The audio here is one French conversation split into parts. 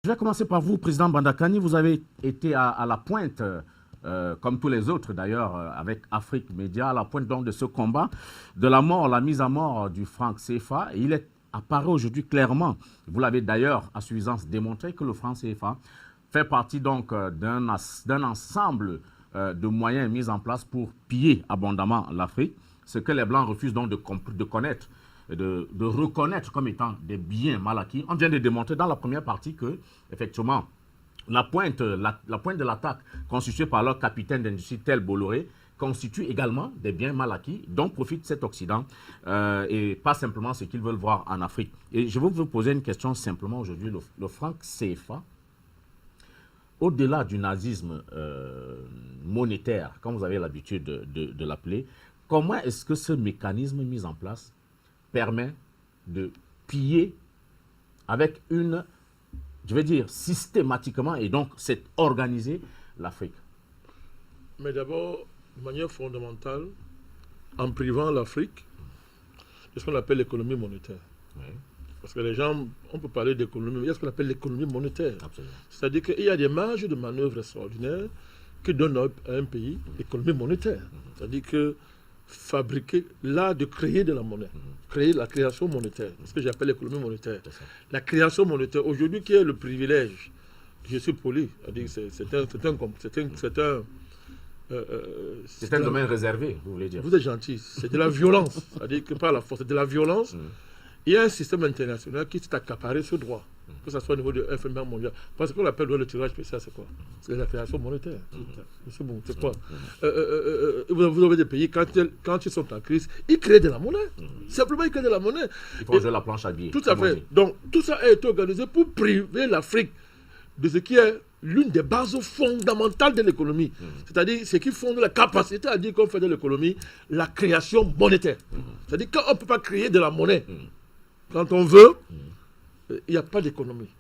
vais commencer par vous, Président Bandakani. Vous avez été à la pointe, comme tous les autres d'ailleurs, avec Afrique Média, à la pointe donc de ce combat de la mort, la mise à mort du franc CFA. Et il apparaît aujourd'hui clairement, vous l'avez d'ailleurs à suffisance démontré, que le franc CFA fait partie donc d'un ensemble de moyens mis en place pour piller abondamment l'Afrique, ce que les Blancs refusent donc de connaître, de reconnaître comme étant des biens mal acquis. On vient de démontrer dans la première partie que, effectivement, la pointe de l'attaque constituée par leur capitaine d'industrie tel Bolloré constitue également des biens mal acquis dont profite cet Occident et pas simplement ce qu'ils veulent voir en Afrique. Et je veux vous poser une question simplement aujourd'hui. Le franc CFA, au-delà du nazisme monétaire, comme vous avez l'habitude de l'appeler, comment est-ce que ce mécanisme mis en place permet de piller avec je vais dire, systématiquement, et donc c'est organisé, l'Afrique? Mais d'abord, de manière fondamentale, en privant l'Afrique de ce qu'on appelle l'économie monétaire. Oui. Parce que les gens, on peut parler d'économie, mais il y a ce qu'on appelle l'économie monétaire. C'est-à-dire qu'il y a des marges de manœuvre extraordinaires que donne à un pays l'économie monétaire. C'est-à-dire que fabriquer, l'art de créer de la monnaie, créer la création monétaire, ce que j'appelle l'économie monétaire. La création monétaire, aujourd'hui, qui est le privilège, je suis poli, c'est un domaine réservé, vous voulez dire. Vous êtes gentil, c'est de la violence, c'est-à-dire que par la force, c'est de la violence. Il y a un système international qui s'est accaparé ce droit, que ce soit au niveau du FMI mondial. Parce qu'on appelle le tirage spécial, c'est quoi? C'est la création monétaire. C'est bon, c'est quoi? Vous avez des pays, quand ils sont en crise, ils créent de la monnaie. Simplement, ils créent de la monnaie. Ils font jouer la planche à billets. Tout à fait. Donc, tout ça a été organisé pour priver l'Afrique de ce qui est l'une des bases fondamentales de l'économie. C'est-à-dire ce qui fonde la capacité à dire qu'on fait de l'économie la création monétaire. C'est-à-dire qu'on ne peut pas créer de la monnaie. Quand on veut, il n'y a pas d'économie.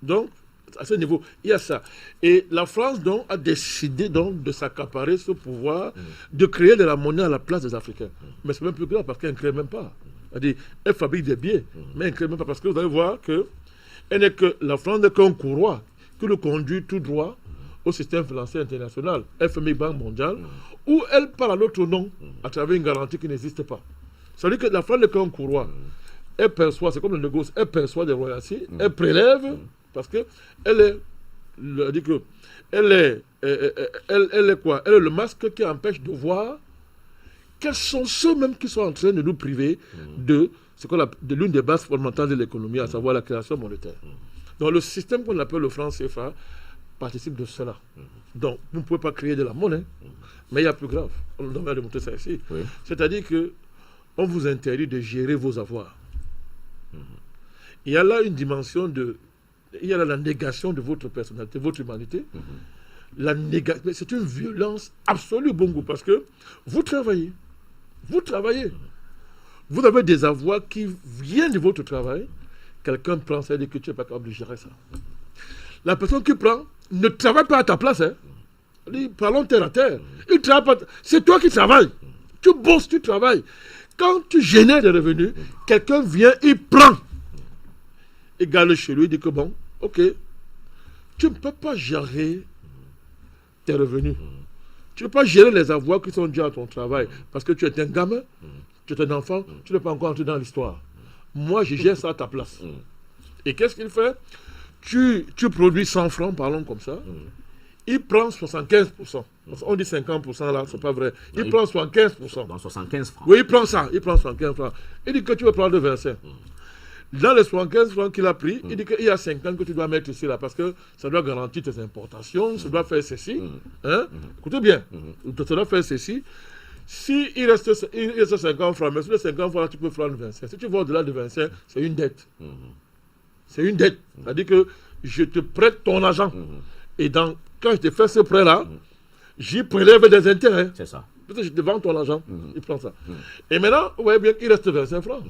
Donc, à ce niveau, il y a ça. Et la France, donc, a décidé donc, de s'accaparer ce pouvoir, de créer de la monnaie à la place des Africains. Mais c'est même plus grave parce qu'elle ne crée même pas. C'est-à-dire, elle fabrique des billets, mais elle ne crée même pas. Parce que vous allez voir que la France n'est qu'un courroie qui le conduit tout droit au système financier international, FMI, Banque mondiale, où elle parle à l'autre nom à travers une garantie qui n'existe pas. C'est-à-dire que la France n'est qu'un courroie. Elle perçoit, c'est comme le négoce, elle perçoit des royalties, elle prélève, parce que elle est quoi? Elle est le masque qui empêche de voir quels sont ceux-mêmes qui sont en train de nous priver de l'une des bases fondamentales de l'économie, à savoir la création monétaire. Donc le système qu'on appelle le franc CFA participe de cela. Donc vous ne pouvez pas créer de la monnaie, mais il y a plus grave. On devrait démontrer ça ici. Oui. C'est-à-dire qu'on vous interdit de gérer vos avoirs. Il y a là une dimension il y a là la négation de votre personnalité, votre humanité. C'est une violence absolue, Bongo, parce que vous travaillez. Vous avez des avoirs qui viennent de votre travail. Quelqu'un prend ça et dit que tu n'es pas capable de gérer ça. La personne qui prend ne travaille pas à ta place. Parlons terre à terre. Il travaille pas. C'est toi qui travailles. Tu bosses, tu travailles. Quand tu génères des revenus, quelqu'un vient, il prend. Il garde chez lui, il dit que bon, ok, tu ne peux pas gérer tes revenus. Tu ne peux pas gérer les avoirs qui sont dus à ton travail parce que tu es un gamin, tu es un enfant, tu n'es pas encore entré dans l'histoire. Moi, je gère ça à ta place. Et qu'est-ce qu'il fait? Tu produis 100 francs, parlons comme ça. Il prend 75%. On dit 50% là, c'est pas vrai. Il prend 75%. Dans 75 francs. Oui, il prend ça. Il prend 75 francs. Il dit que tu veux prendre 25. Dans les 75 francs qu'il a pris, il dit qu'il y a 50 que tu dois mettre ici là parce que ça doit garantir tes importations, ça doit faire ceci. Écoutez bien, ça doit faire ceci. Si il reste 50 francs, mais sur les 50 francs, là, tu peux prendre 25. Si tu vas au-delà de 25, c'est une dette. C'est une dette. C'est-à-dire que je te prête ton argent. Et quand je te fais ce prêt-là, j'y prélève des intérêts. C'est ça. Parce que je te vends ton argent, il prend ça. Et maintenant, vous voyez bien qu'il reste 25 francs.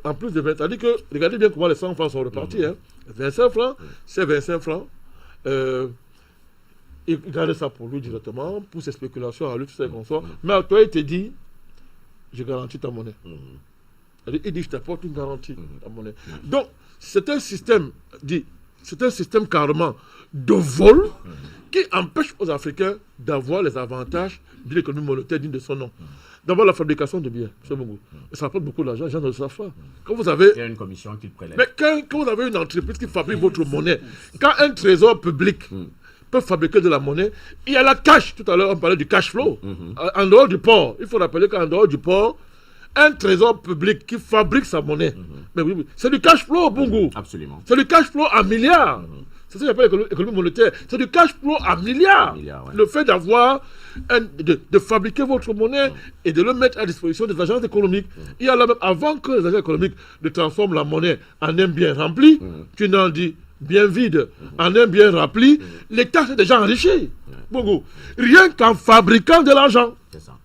En plus de 20, c'est-à-dire que, regardez bien comment les 100 francs sont repartis. 25 francs, c'est 25 francs. Il garde ça pour lui directement, pour ses spéculations à lui, tout ça qu'on soit. Mais à toi, il te dit, je garantis ta monnaie. Il dit, je t'apporte une garantie, ta monnaie. Donc, c'est un système dit c'est un système carrément de vol qui empêche aux Africains d'avoir les avantages de l'économie monétaire digne de son nom. D'abord, la fabrication de biens, M. Bongo. Ça rapporte beaucoup d'argent, les gens ne le savent pas. Quand vous avez... Il y a une commission qui prélève. Mais quand vous avez une entreprise qui fabrique votre monnaie, quand un trésor public peut fabriquer de la monnaie, il y a la cash. Tout à l'heure, on parlait du cash flow. En dehors du port, il faut rappeler qu'en dehors du port, un trésor public qui fabrique sa monnaie, mais oui, c'est du cash flow, Bongo. Absolument. C'est du cash flow à milliards. C'est ça que j'appelle l'économie monétaire. C'est du cash flow à milliards. Ouais. Le fait d'avoir, de fabriquer votre monnaie et de le mettre à disposition des agences économiques. Il y a là même, avant que les agences économiques ne transforment la monnaie en un bien rempli, tu n'en dis bien vide, en un bien rempli, l'État s'est déjà enrichi. Bongo. Rien qu'en fabriquant de l'argent.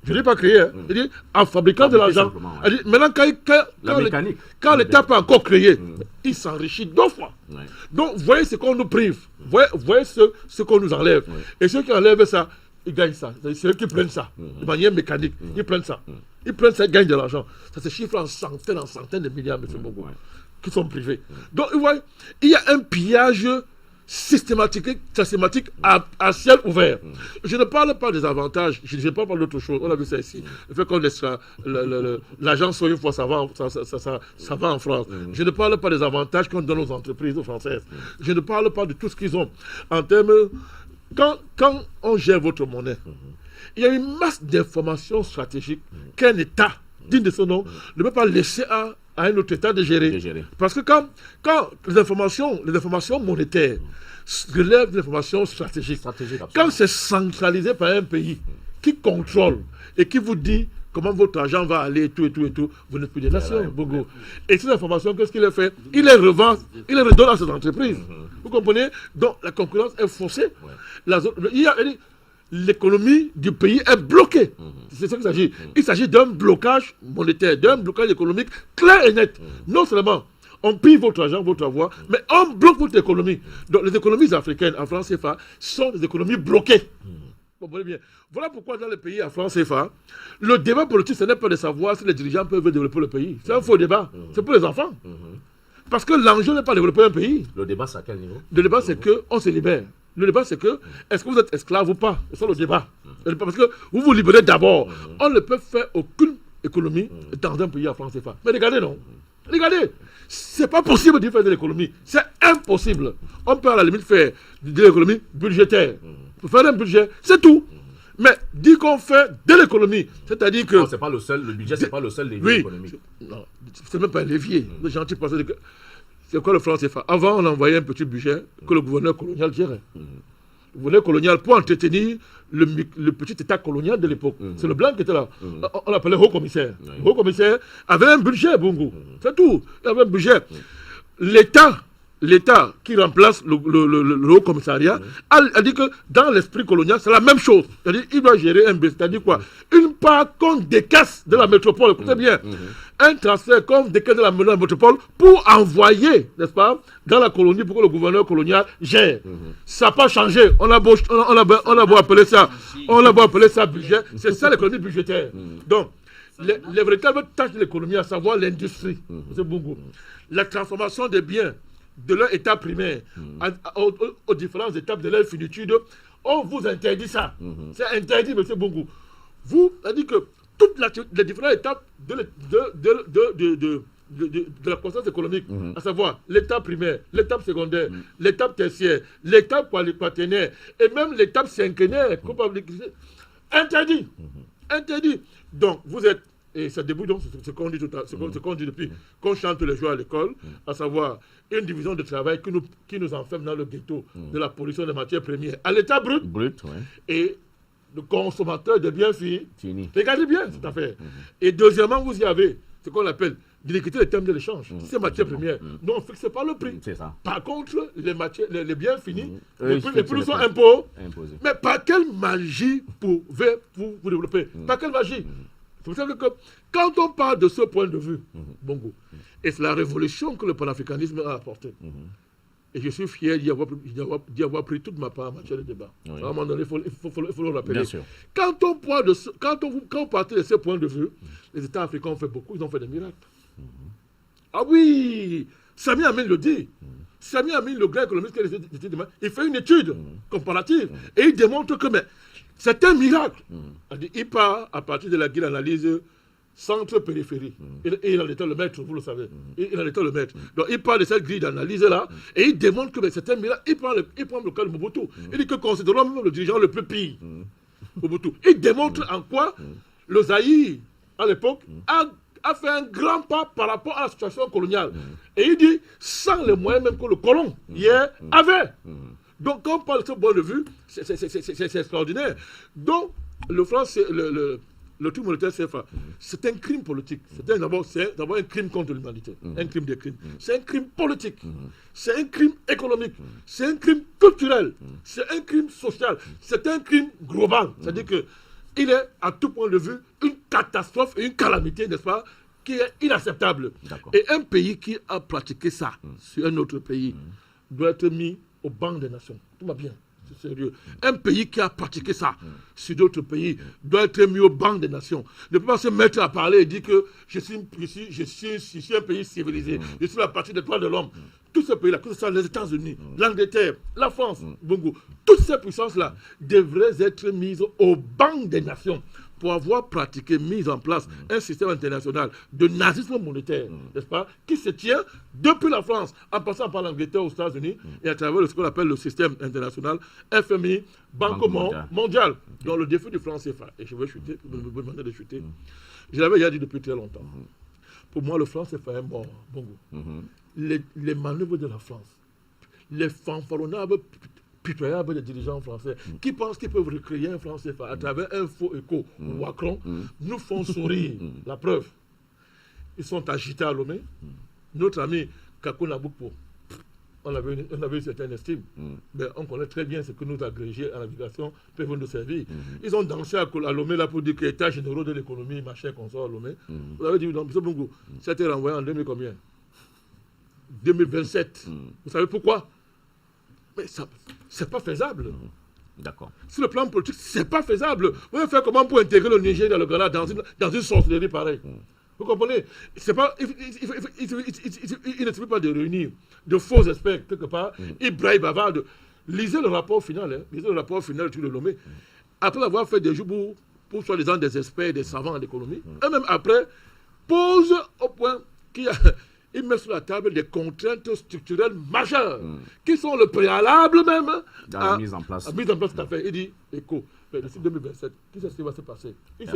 Je ne l'ai pas créé, hein. Je dis en fabriquant de l'argent. Ouais. Maintenant, quand l'État peut encore créer, il s'enrichit 2 fois. Ouais. Donc, voyez ce qu'on nous prive. Voyez ce qu'on nous enlève. Ouais. Et ceux qui enlèvent ça, ils gagnent ça. C'est eux qui prennent ça de manière mécanique. Ils prennent ça. Ils prennent ça, ils gagnent de l'argent. Ça se chiffre en centaines de milliards, M. Bongo, qui sont privés. Donc, vous voyez, il y a un pillage systématique à ciel ouvert. Je ne parle pas des avantages, je ne vais pas parler d'autre chose. On a vu ça ici. Le fait qu'on laisse l'agence une fois, ça va en France. Je ne parle pas des avantages qu'on donne aux entreprises françaises. Je ne parle pas de tout ce qu'ils ont. En termes... Quand on gère votre monnaie, il y a une masse d'informations stratégiques qu'un État, digne de son nom, ne peut pas laisser à un autre État de gérer. Parce que quand les informations monétaires relèvent des informations stratégiques, quand c'est centralisé par un pays qui contrôle et qui vous dit comment votre argent va aller, tout, vous n'êtes plus des nations, Bongo. Et ces informations, qu'est-ce qu'il a fait? Il les revend, il les redonne à ces entreprises. Vous comprenez? Donc la concurrence est faussée. L'économie du pays est bloquée. C'est ça qu'il s'agit. Il s'agit d'un blocage monétaire, d'un blocage économique clair et net. Non seulement on pille votre argent, votre avoir, mais on bloque votre économie. Donc les économies africaines en France CFA sont des économies bloquées. Vous comprenez bien. Voilà pourquoi dans les pays à France CFA, le débat politique, ce n'est pas de savoir si les dirigeants peuvent développer le pays. C'est un faux débat. C'est pour les enfants. Parce que l'enjeu n'est pas de développer un pays. Le débat, c'est à quel niveau? Le débat, c'est qu'on se libère. Le débat, c'est que, est-ce que vous êtes esclave ou pas? C'est ça le débat. Parce que vous vous libérez d'abord. On ne peut faire aucune économie dans un pays à France CFA. Mais regardez, non. Regardez. C'est pas possible de faire de l'économie. C'est impossible. On peut à la limite faire de l'économie budgétaire. Pour faire un budget, c'est tout. Mais dit qu'on fait de l'économie, c'est-à-dire que... Non, c'est pas le seul, le budget, c'est pas le seul levier économique. Non, c'est même pas un levier. Les gens qui pensent que... C'est quoi le franc CFA? Avant, on envoyait un petit budget que le gouverneur colonial gérait. Le gouverneur colonial, pour entretenir le petit état colonial de l'époque. C'est le blanc qui était là. On l'appelait haut commissaire. Le haut commissaire avait un budget, Bongo. C'est tout. Il avait un budget. L'État qui remplace le haut commissariat a dit que dans l'esprit colonial, c'est la même chose. C'est-à-dire qu'il doit gérer un budget. C'est-à-dire quoi? Une part qu'on décaisse de la métropole. Écoutez bien. Un transfert qu'on décaisse de la métropole pour envoyer, n'est-ce pas, dans la colonie pour que le gouverneur colonial gère. Ça n'a pas changé. On a beau appeler ça budget. C'est ça l'économie budgétaire. Donc, les véritables tâches de l'économie, à savoir l'industrie, c'est Bongo. La transformation des biens de leur état primaire aux différentes étapes de leur finitude, on vous interdit ça. C'est interdit, M. Bongo. Vous, c'est-à-dire que toutes les différentes étapes de la croissance économique, à savoir l'étape primaire, l'étape secondaire, l'étape tertiaire, l'étape quaternaire et même l'étape cinquantenaire, interdit. Interdit. Donc, vous êtes, et ça débouche donc ce qu'on dit, ce qu'on dit depuis qu'on chante tous les jours à l'école, à savoir une division de travail qui nous enferme dans le ghetto de la pollution des matières premières à l'état brut. Et le consommateur de biens finis. Regardez bien cette affaire. Et deuxièmement, vous y avez ce qu'on appelle l'iniquité des termes de l'échange. Ces matières premières, non, on ne fixe pas le prix. Par contre, les biens finis, les prix sont imposés. Mais par quelle magie pouvez-vous vous développer? Par quelle magie? C'est pour ça que quand on parle de ce point de vue, Bongo, et c'est la révolution que le panafricanisme a apporté. Et je suis fier d'y avoir pris toute ma part en matière de débat. À un moment donné, il faut le rappeler. Bien sûr. Quand on partait de ce point de vue, les États africains ont fait beaucoup, ils ont fait des miracles. Ah oui, Sami Amin le dit. Sami Amin, le grand économiste, il fait une étude comparative et il démontre que c'est un miracle. Il part à partir de la guide analyse centre-périphérie. Et il en était le maître, vous le savez. Il en était le maître. Donc il parle de cette grille d'analyse-là et il démontre que c'est un miracle. Il prend le cas de Mobutu. Il dit que considérons même le dirigeant le plus pire, Mobutu. Il démontre en quoi le Zaïre, à l'époque, a fait un grand pas par rapport à la situation coloniale. Et il dit, sans les moyens même que le colon hier avait. Donc quand on parle de ce point de vue, c'est extraordinaire. Donc le truc monétaire CFA, c'est un crime politique. C'est d'abord un crime contre l'humanité, un crime de crime. C'est un crime politique, c'est un crime économique, c'est un crime culturel, c'est un crime social, c'est un crime global. C'est-à-dire que il est, à tout point de vue, une catastrophe et une calamité, n'est-ce pas, qui est inacceptable. Et un pays qui a pratiqué ça sur un autre pays doit être mis au banc des nations. Tout va bien. C'est sérieux. Un pays qui a pratiqué ça sur d'autres pays doit être mis au banc des nations. Ne peut pas se mettre à parler et dire que je suis un pays civilisé, je suis la partie des droits de l'homme. Tous ces pays-là, que ce soit les États-Unis, l'Angleterre, la France, Bongo, toutes ces puissances-là devraient être mises au banc des nations pour avoir pratiqué, mis en place un système international de nazisme monétaire, n'est-ce pas, qui se tient depuis la France, en passant par l'Angleterre aux États-Unis, et à travers ce qu'on appelle le système international, FMI, Banque mondiale. Donc le défi du franc CFA, et je vais chuter, vous me demandez de chuter, je l'avais déjà dit depuis très longtemps. Pour moi, le franc CFA est mort, Bongo. Les manœuvres de la France, les fanfaronnables pitoyables des dirigeants français qui pensent qu'ils peuvent recréer un franc CFA à travers un faux écho Wacron nous font sourire. La preuve, ils sont agités à Lomé. Notre ami Kakuna Bukpo, on avait une certaine estime, mais on connaît très bien ce que nos agrégés à navigation peuvent nous servir. Ils ont dansé à Lomé là pour dire que l'état général de l'économie, machin, qu'on soit à Lomé. Vous avez dit, non, M. Bongo, ça a été renvoyé en 2000 combien 2027. Vous savez pourquoi? Mais ça, c'est pas faisable. D'accord. Sur le plan politique, c'est pas faisable. Vous allez faire comment pour intégrer le Niger dans le Ghana dans une sorcellerie pareille? Vous comprenez? C'est pas, il ne suffit pas de réunir de faux experts quelque part. Ibrahim Bavard, lisez le rapport final. Lisez le rapport final de Lomé. Après avoir fait des jours pour soi-disant des experts, des savants en économie, et même après, pose au point qu'il y a. Il met sur la table des contraintes structurelles majeures qui sont le préalable même à la mise en place. Tout à fait. Il dit, écho, d'ici 2027, qu'est-ce qui va se passer? Il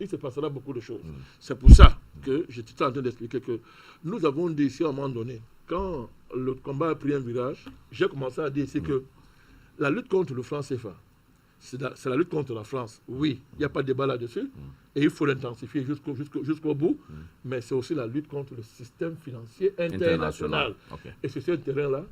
se passera beaucoup de choses. C'est pour ça que je suis en train d'expliquer que nous avons dit ici à un moment donné, quand le combat a pris un virage, j'ai commencé à dire ici que la lutte contre le franc CFA, c'est la lutte contre la France. Oui, il n'y a pas de débat là-dessus. Et il faut l'intensifier jusqu'au bout. Mais c'est aussi la lutte contre le système financier international. Et sur ce terrain-là,